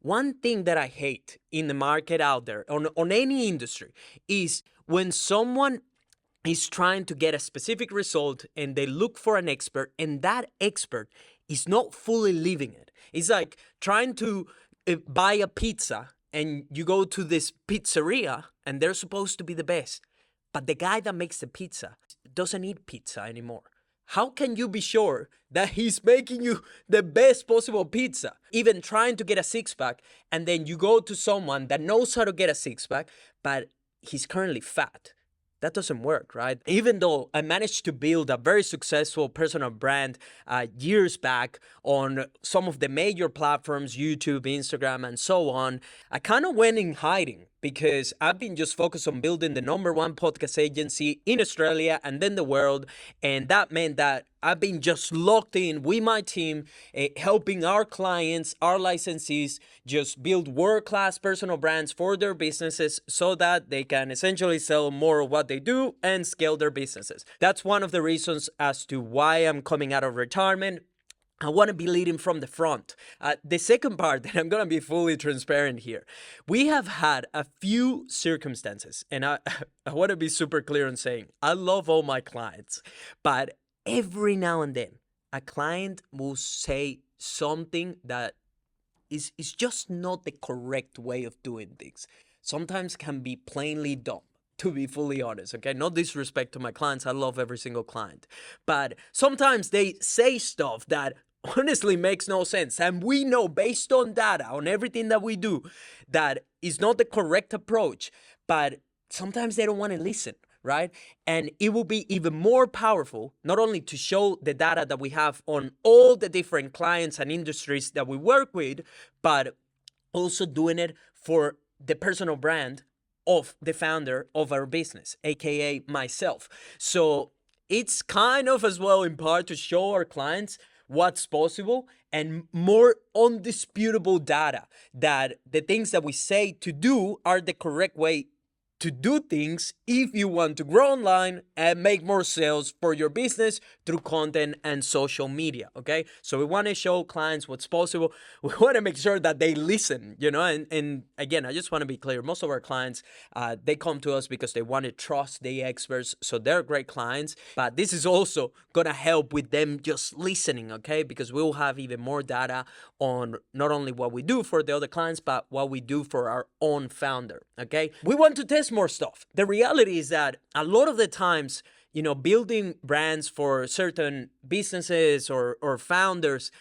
one thing that I hate in the market out there, on any industry, is when someone is trying to get a specific result and they look for an expert, and that expert is not fully living it. It's like trying to buy a pizza, and you go to this pizzeria and they're supposed to be the best, but the guy that makes the pizza doesn't eat pizza anymore. How can you be sure that he's making you the best possible pizza? Even trying to get a six pack, and then you go to someone that knows how to get a six pack, but he's currently fat. That doesn't work, right? Even though I managed to build a very successful personal brand years back on some of the major platforms, YouTube, Instagram, and so on, I kind of went in hiding because I've been just focused on building the #1 podcast agency in Australia and then the world. And that meant that I've been just locked in with my team, helping our clients, our licensees, just build world-class personal brands for their businesses so that they can essentially sell more of what they do and scale their businesses. That's one of the reasons as to why I'm coming out of retirement. I want to be leading from the front. The second part, that I'm going to be fully transparent here. We have had a few circumstances, and I want to be super clear on saying I love all my clients, but every now and then a client will say something that is just not the correct way of doing things. Sometimes can be plainly dumb, to be fully honest, okay? No disrespect to my clients. I love every single client. But sometimes they say stuff that honestly makes no sense. And we know based on data, on everything that we do, that is not the correct approach. But sometimes they don't want to listen, right? And it will be even more powerful, not only to show the data that we have on all the different clients and industries that we work with, but also doing it for the personal brand of the founder of our business, aka myself. So it's kind of as well in part to show our clients what's possible and more undisputable data that the things that we say to do are the correct way to do things if you want to grow online and make more sales for your business through content and social media, okay? So we want to show clients what's possible. We want to make sure that they listen, and again, I just want to be clear. Most of our clients, they come to us because they want to trust the experts, so they're great clients, but this is also going to help with them just listening, okay? Because we'll have even more data on not only what we do for the other clients, but what we do for our own founder, okay? We want to test more stuff. The reality is that a lot of the times, building brands for certain businesses or founders,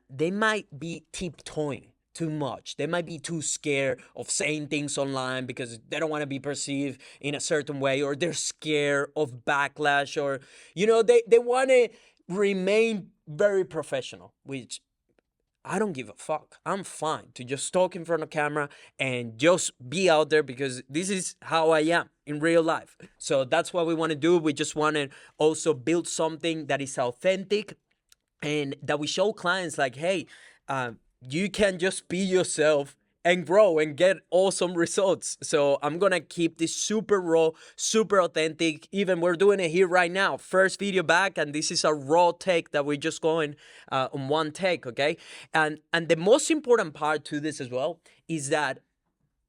they might be tiptoeing too much. They might be too scared of saying things online because they don't want to be perceived in a certain way, or they're scared of backlash, or, they want to remain very professional, which I don't give a fuck. I'm fine to just talk in front of camera and just be out there because this is how I am in real life. So that's what we want to do. We just want to also build something that is authentic and that we show clients like, hey, you can just be yourself and grow and get awesome results. So I'm going to keep this super raw, super authentic. Even we're doing it here right now. First video back, and this is a raw take that we're just going on one take, okay? And the most important part to this as well is that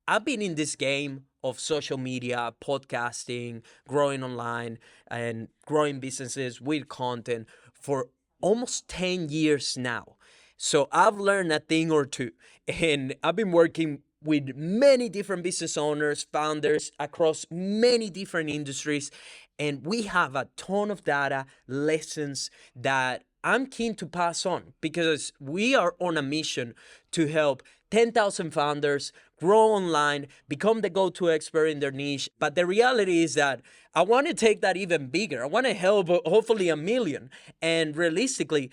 I've been in this game of social media, podcasting, growing online, and growing businesses with content for almost 10 years now. So I've learned a thing or two, and I've been working with many different business owners, founders across many different industries, and we have a ton of data, lessons that I'm keen to pass on because we are on a mission to help 10,000 founders grow online, become the go-to expert in their niche. But the reality is that I want to take that even bigger. I want to help hopefully 1 million. And realistically,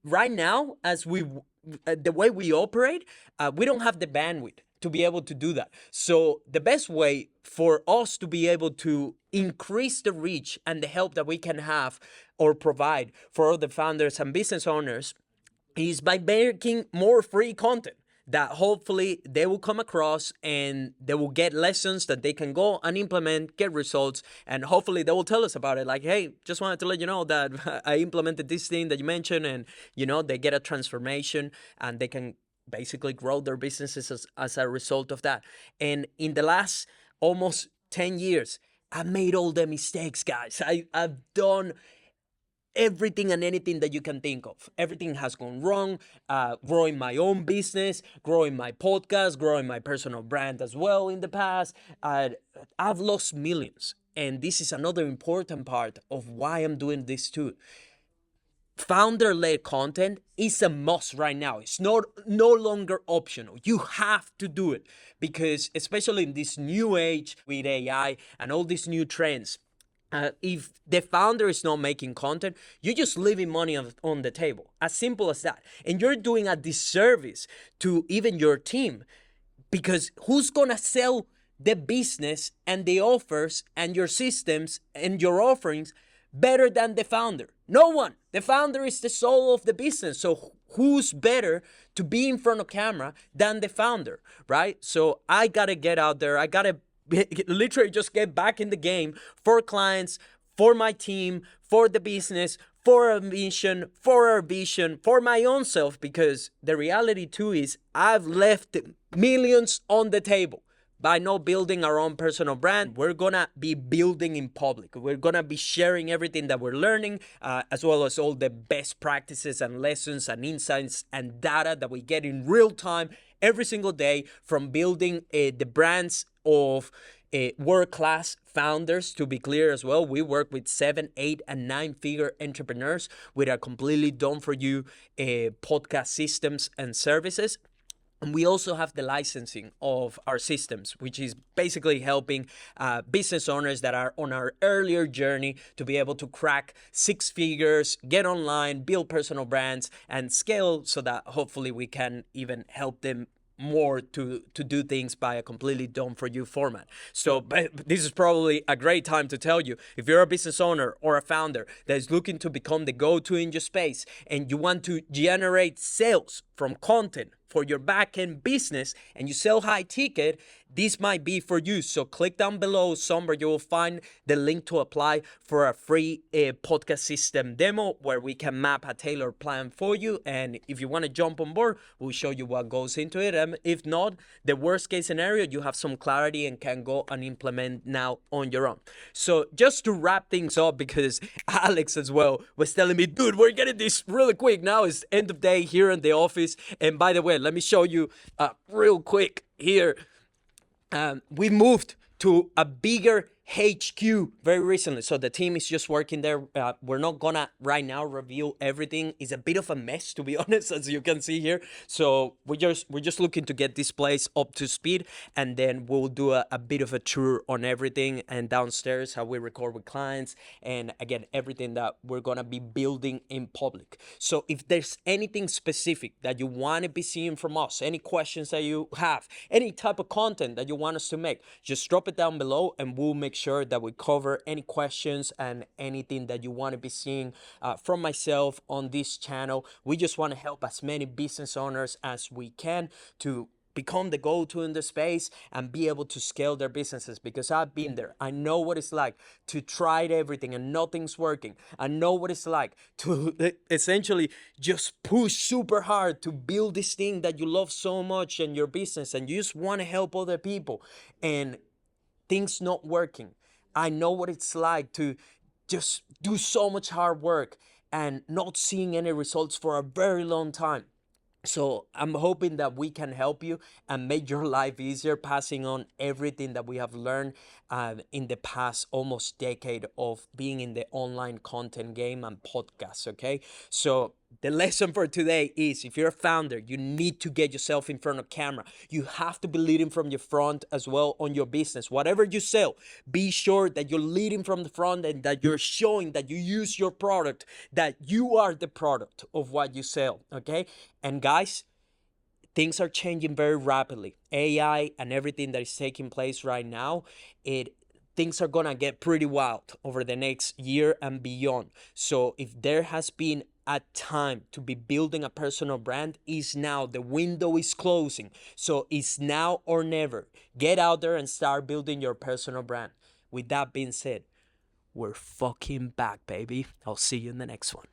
right now, the way we operate, we don't have the bandwidth to be able to do that. So the best way for us to be able to increase the reach and the help that we can have or provide for other founders and business owners is by making more free content that hopefully they will come across and they will get lessons that they can go and implement, get results, and hopefully they will tell us about it. Like, hey, just wanted to let you know that I implemented this thing that you mentioned, and they get a transformation and they can basically grow their businesses as a result of that. And in the last almost 10 years, I made all the mistakes, guys. I've done everything and anything that you can think of. Everything has gone wrong. Growing my own business, growing my podcast, growing my personal brand as well in the past. I've lost millions. And this is another important part of why I'm doing this too. Founder-led content is a must right now. It's no longer optional. You have to do it because, especially in this new age with AI and all these new trends, if the founder is not making content, you're just leaving money on the table. As simple as that. And you're doing a disservice to even your team, because who's gonna sell the business and the offers and your systems and your offerings better than the founder? No one. The founder is the soul of the business. So who's better to be in front of camera than the founder, right? So I gotta get out there. I gotta literally just get back in the game for clients, for my team, for the business, for our mission, for our vision, for my own self, because the reality too is I've left millions on the table by not building our own personal brand. We're gonna be building in public. We're gonna be sharing everything that we're learning, as well as all the best practices and lessons and insights and data that we get in real time every single day from building the brands of world-class founders. To be clear as well, we work with 7, 8, and 9-figure entrepreneurs with a completely done-for-you podcast systems and services. And we also have the licensing of our systems, which is basically helping business owners that are on our earlier journey to be able to crack 6 figures, get online, build personal brands, and scale so that hopefully we can even help them more to do things by a completely done for you format. So this is probably a great time to tell you, if you're a business owner or a founder that is looking to become the go-to in your space and you want to generate sales from content for your back-end business and you sell high ticket, this might be for you. So click down below somewhere, you will find the link to apply for a free podcast system demo where we can map a tailored plan for you. And if you want to jump on board, we'll show you what goes into it. And if not, the worst case scenario, you have some clarity and can go and implement now on your own. So just to wrap things up, because Alex as well was telling me, dude, we're getting this really quick. Now it's end of day here in the office. And by the way, let me show you real quick here. We moved to a bigger HQ very recently, so the team is just working there. We're not gonna right now reveal everything. It's a bit of a mess, to be honest, as you can see here. So we're just looking to get this place up to speed, and then we'll do a bit of a tour on everything, and downstairs how we record with clients, and again everything that we're gonna be building in public. So if there's anything specific that you want to be seeing from us, any questions that you have, any type of content that you want us to make, just drop it down below and we'll make sure that we cover any questions and anything that you want to be seeing from myself on this channel. We just want to help as many business owners as we can to become the go-to in the space and be able to scale their businesses, because I've been there. I know what it's like to try everything and nothing's working. I know what it's like to essentially just push super hard to build this thing that you love so much in your business and you just want to help other people and things not working. I know what it's like to just do so much hard work and not seeing any results for a very long time. So I'm hoping that we can help you and make your life easier, passing on everything that we have learned in the past almost decade of being in the online content game and podcasts, okay? So the lesson for today is, if you're a founder, you need to get yourself in front of camera. You have to be leading from your front as well on your business. Whatever you sell, be sure that you're leading from the front and that you're showing that you use your product, that you are the product of what you sell, okay? And guys, things are changing very rapidly. AI and everything that is taking place right now, things are gonna get pretty wild over the next year and beyond. So if there has been a time to be building a personal brand, is now. The window is closing. So it's now or never. Get out there and start building your personal brand. With that being said, we're fucking back, baby. I'll see you in the next one.